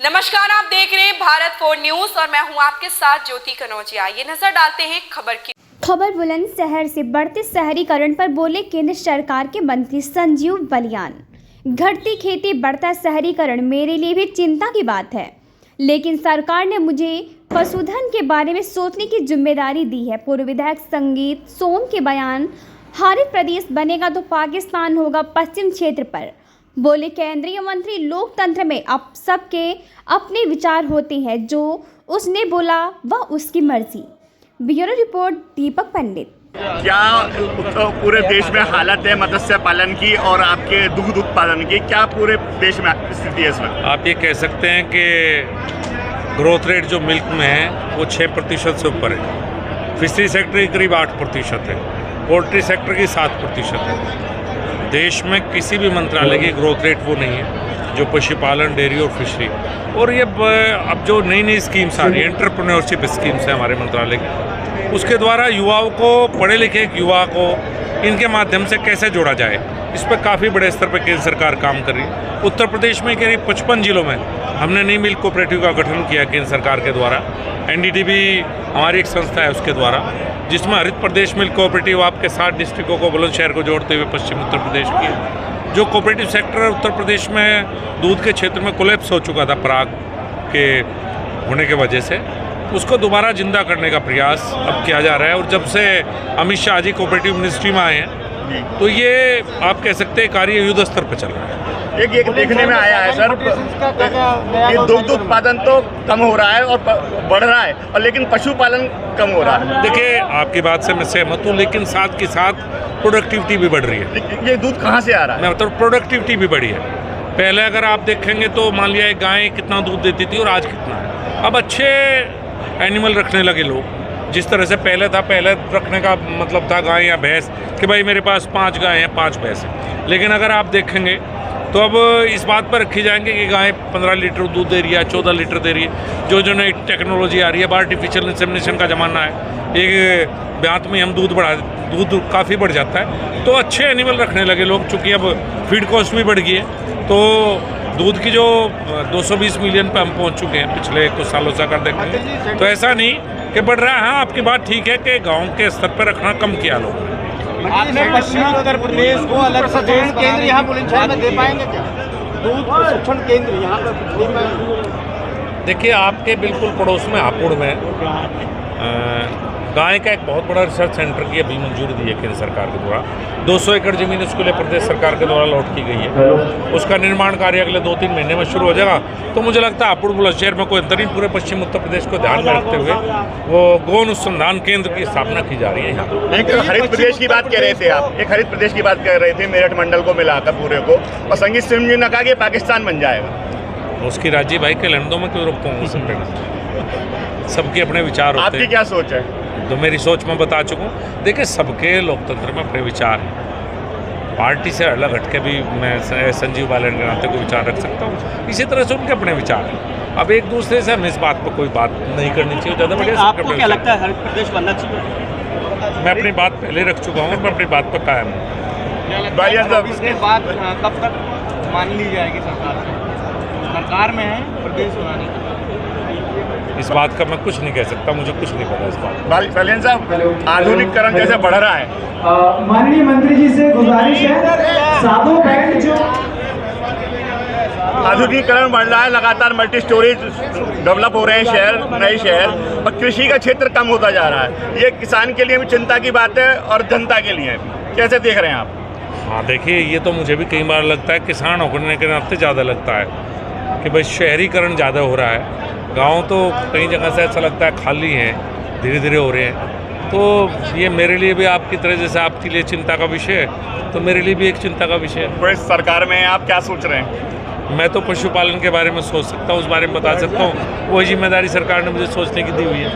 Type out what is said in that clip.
नमस्कार, आप देख रहे हैं भारत 4 न्यूज और मैं हूं आपके साथ ज्योति कनौजिया। ये नजर डालते हैं खबर बुलंदशहर से बढ़ते शहरीकरण पर बोले केंद्र सरकार के मंत्री संजीव बलियान। घटती खेती, बढ़ता शहरीकरण मेरे लिए भी चिंता की बात है, लेकिन सरकार ने मुझे पशुधन के बारे में सोचने की जिम्मेदारी दी है। पूर्व विधायक संगीत सोम के बयान, हरित प्रदेश बनेगा तो पाकिस्तान होगा पश्चिम क्षेत्र पर बोले केंद्रीय मंत्री। लोकतंत्र में अब सबके अपने विचार होते हैं, जो उसने बोला वह उसकी मर्जी। ब्यूरो रिपोर्ट दीपक पंडित। क्या पूरे देश में हालत है मत्स्य पालन की और आपके दुग्ध उत्पादन की? क्या पूरे देश में स्थिति है इस वक्त? आप ये कह सकते हैं कि ग्रोथ रेट जो मिल्क में है वो 6% से ऊपर है। फिशरी सेक्टर की करीब 8% है, पोल्ट्री सेक्टर की 7% है। देश में किसी भी मंत्रालय की ग्रोथ रेट वो नहीं है जो पशुपालन, डेयरी और फिशरी। और ये अब जो नई नई स्कीम्स आ रही है, एंटरप्रेन्योरशिप स्कीम्स है हमारे मंत्रालय की, उसके द्वारा युवाओं को, पढ़े लिखे युवा को इनके माध्यम से कैसे जोड़ा जाए, इस पर काफ़ी बड़े स्तर पर केंद्र सरकार काम कर रही है। उत्तर प्रदेश में करीब 55 जिलों में हमने नई मिल्क कोऑपरेटिव का गठन किया केंद्र सरकार के द्वारा। NDDB हमारी एक संस्था है उसके द्वारा, जिसमें हरित प्रदेश मिल्क कोऑपरेटिव आपके 7 डिस्ट्रिक्टों को बुलंदशहर को जोड़ते हुए पश्चिम उत्तर प्रदेश की है। जो कोऑपरेटिव सेक्टर उत्तर प्रदेश में दूध के क्षेत्र में कोलैप्स हो चुका था पराग के होने के वजह से, उसको दोबारा जिंदा करने का प्रयास अब किया जा रहा है। और जब से अमित शाह जी कोऑपरेटिव मिनिस्ट्री में आए हैं तो ये आप कह सकते हैं कार्य युद्ध स्तर पर चल रहा है। एक देखने में आया है सर कि दुग्ध उत्पादन तो कम हो रहा है और बढ़ रहा है, और लेकिन पशुपालन कम हो रहा है। देखिए, आपकी बात से मैं सहमत हूँ, लेकिन साथ के साथ प्रोडक्टिविटी भी बढ़ रही है। ये दूध कहाँ से आ रहा है? मैं मतलब प्रोडक्टिविटी भी बढ़ी है। पहले अगर आप देखेंगे तो मान लिया एक गाय कितना दूध देती थी और आज कितना है। अब अच्छे एनिमल रखने लगे लोग। जिस तरह से पहले था, पहले रखने का मतलब था गाय या भैंस कि भाई मेरे पास 5 गाय हैं, 5 भैंस हैं। लेकिन अगर आप देखेंगे तो अब इस बात पर रखी जाएंगे कि गाय 15 लीटर दूध दे रही है, 14 लीटर दे रही है। जो नई टेक्नोलॉजी आ रही है, आर्टिफिशियल इंसेमिनेशन का ज़माना है, एक ब्यात में हम दूध काफ़ी बढ़ जाता है। तो अच्छे एनिमल रखने लगे लोग, चूँकि अब फीड कॉस्ट भी बढ़ गई है। तो दूध की जो 220 मिलियन पे हम पहुंच चुके हैं पिछले कुछ सालों से अगर देखेंगे, तो ऐसा नहीं कि बढ़ रहा है। हाँ, आपकी बात ठीक है कि गाँव के स्तर पर रखना कम किया लोगों ने। आपने पश्चिमी उत्तर प्रदेश को अलग प्रदेश केंद्र यहाँ बुलंदशहर में दे पाएंगे क्या? दूध प्रशिक्षण केंद्र यहाँ पर दे पाएंगे? देखिए, आपके बिल्कुल पड़ोस में हापुड़ में गाय का एक बहुत बड़ा रिसर्च सेंटर की अभी मंजूरी दी है केंद्र सरकार के द्वारा। 200 एकड़ जमीन उसके लिए प्रदेश सरकार के द्वारा लौट की गई है। उसका निर्माण कार्य अगले 2-3 महीने में शुरू हो जाएगा। तो मुझे लगता है हापुड़ बुलंदशहर में कोई अंतरिम पूरे पश्चिम उत्तर प्रदेश को ध्यान में रखते हुए वो गौ अनुसंधान केंद्र की स्थापना की जा रही है यहाँ। एक हरित प्रदेश की बात कह रहे थे आप, एक हरित प्रदेश की बात कर रहे थे, मेरठ मंडल को मिलाकर पूरे को, और संगीत सिंह जी ने कहा कि पाकिस्तान बन जाएगा। उसकी राज्य भाई के लड़नों में क्यों रोकता हूँ? सबके अपने विचार होते हैं। आपकी क्या सोच है? तो मेरी सोच मैं बता चुका हूँ। देखिए, सबके लोकतंत्र में अपने विचार हैं। पार्टी से अलग हटके भी मैं संजीव बालियान के नाते कोई विचार रख सकता हूँ, इसी तरह से उनके अपने विचार हैं। अब एक दूसरे से हमें इस बात पर कोई बात नहीं करनी चाहिए ज़्यादा बढ़िया। आपको क्या लगता है हरित प्रदेश बनना चाहिए? मैं अपनी बात पहले रख चुका हूँ, मैं अपनी बात पर कायम हूँ। इसके बाद कब तक मान ली जाएगी सरकार में है प्रदेश बनाने की? इस बात का मैं कुछ नहीं कह सकता, मुझे कुछ नहीं पता इस बात। बलियान साहब, आधुनिकीकरण जैसे बढ़ रहा है, माननीय मंत्री जी से गुजारिश है, साधु बैंक जो आधुनिकीकरण बढ़ रहा है, लगातार मल्टी स्टोरेज डेवलप हो रहे हैं शहर, नए शहर, और कृषि का क्षेत्र कम होता जा रहा है। ये किसान के लिए भी चिंता की बात है और जनता के लिए भी। कैसे देख रहे हैं आप? हाँ, देखिए, ये तो मुझे भी कई बार लगता है, किसान होने के नाते ज़्यादा लगता है कि भाई शहरीकरण ज़्यादा हो रहा है। गांव तो कई जगह से ऐसा लगता है खाली हैं, धीरे धीरे हो रहे हैं। तो ये मेरे लिए भी आपकी तरह जैसे आपके लिए चिंता का विषय है, तो मेरे लिए भी एक चिंता का विषय है। सरकार में आप क्या सोच रहे हैं? मैं तो पशुपालन के बारे में सोच सकता हूँ, उस बारे में बता सकता हूँ। वही जिम्मेदारी सरकार ने मुझे सोचने की दी हुई है।